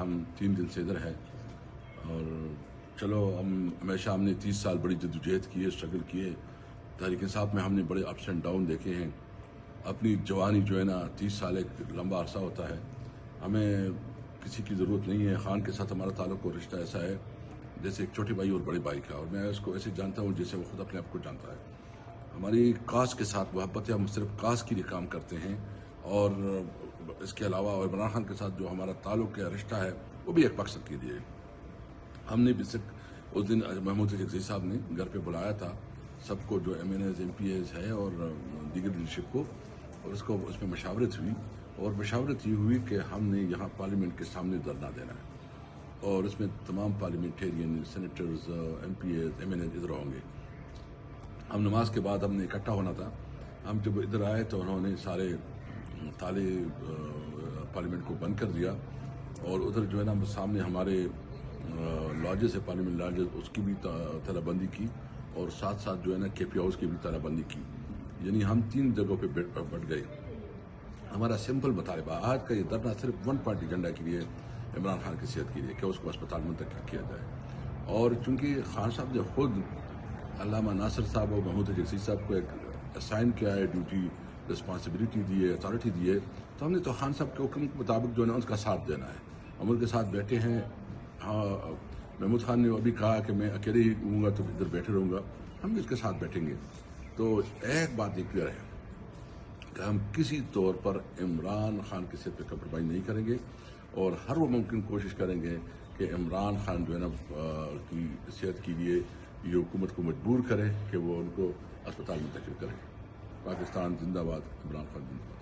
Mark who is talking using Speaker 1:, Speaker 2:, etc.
Speaker 1: ہم 3 دن سے ادھر ہیں، اور چلو ہمیشہ ہم نے 30 سال بڑی جدوجہد کی ہے، اسٹرگل کیے، تحریک انصاف میں ہم نے بڑے اپس اینڈ ڈاؤن دیکھے ہیں۔ اپنی جوانی جو ہے نا 30 سال ایک لمبا عرصہ ہوتا ہے، ہمیں کسی کی ضرورت نہیں ہے۔ خان کے ساتھ ہمارا تعلق اور رشتہ ایسا ہے جیسے ایک چھوٹے بھائی اور بڑے بھائی کا، اور میں اس کو ایسے جانتا ہوں جیسے وہ خود اپنے آپ کو جانتا ہے۔ ہماری کاسٹ کے ساتھ محبت ہے، ہم صرف کاسٹ کے لیے کام کرتے ہیں، اور اس کے علاوہ اور عمران خان کے ساتھ جو ہمارا تعلق ہے، رشتہ ہے، وہ بھی ایک مقصد کے لیے۔ ہم نے بھی صرف اس دن محمود عزیز صاحب نے گھر پہ بلایا تھا سب کو، جو M N As M P As ہے اور دیگر لیڈرشپ کو، اور اس میں مشاورت ہوئی، اور مشاورت یہ ہوئی کہ ہم نے یہاں پارلیمنٹ کے سامنے دھرنا دینا ہے، اور اس میں تمام parliamentarian, senators, M P As, M N As ادھر ہوں گے۔ ہم نماز کے بعد ہم نے اکٹھا ہونا تھا۔ ہم جب ادھر آئے تو انہوں نے سارے تالے پارلیمنٹ کو بند کر دیا، اور ادھر جو ہے نا سامنے ہمارے لاجز ہے، پارلیمنٹ لاجز، اس کی بھی تالہ بندی کی، اور ساتھ ساتھ جو ہے نا کے پی ہاؤس کی بھی تالہ بندی کی، یعنی ہم 3 جگہوں پہ بٹ گئے۔ ہمارا سمپل مطالبہ آج کا یہ دھرنا صرف 1 پوائنٹ ایجنڈا کے لیے، عمران خان کی صحت کے لیے، کہ اس کو اسپتال منتقل کیا جائے۔ اور چونکہ خان صاحب نے خود علامہ ناصر صاحب اور محمود عزیز صاحب کو ایک اسائن کیا ہے، ڈیوٹی، رسپانسبلٹی دی ہے، اتھارٹی دی ہے، تو ہم نے تو خان صاحب کے حکم کے مطابق جو ہے نا اس کا ساتھ دینا ہے، ہم ان کے ساتھ بیٹھے ہیں۔ ہاں، محمود خان نے ابھی کہا کہ میں اکیلے ہی ہوں گا تو ادھر بیٹھے رہوں گا، ہم بھی اس کے ساتھ بیٹھیں گے۔ تو ایک بات یہ کلیئر ہے کہ ہم کسی طور پر عمران خان کی صحت پہ کمپرومائز نہیں کریں گے، اور ہر وہ ممکن کوشش کریں گے کہ عمران خان جو ہے نا کی صحت کے لیے یہ حکومت کو مجبور کرے کہ وہ ان کو اسپتال منتقل کرے۔ پاکستان زندہ باد، عمران خان زندہ باد۔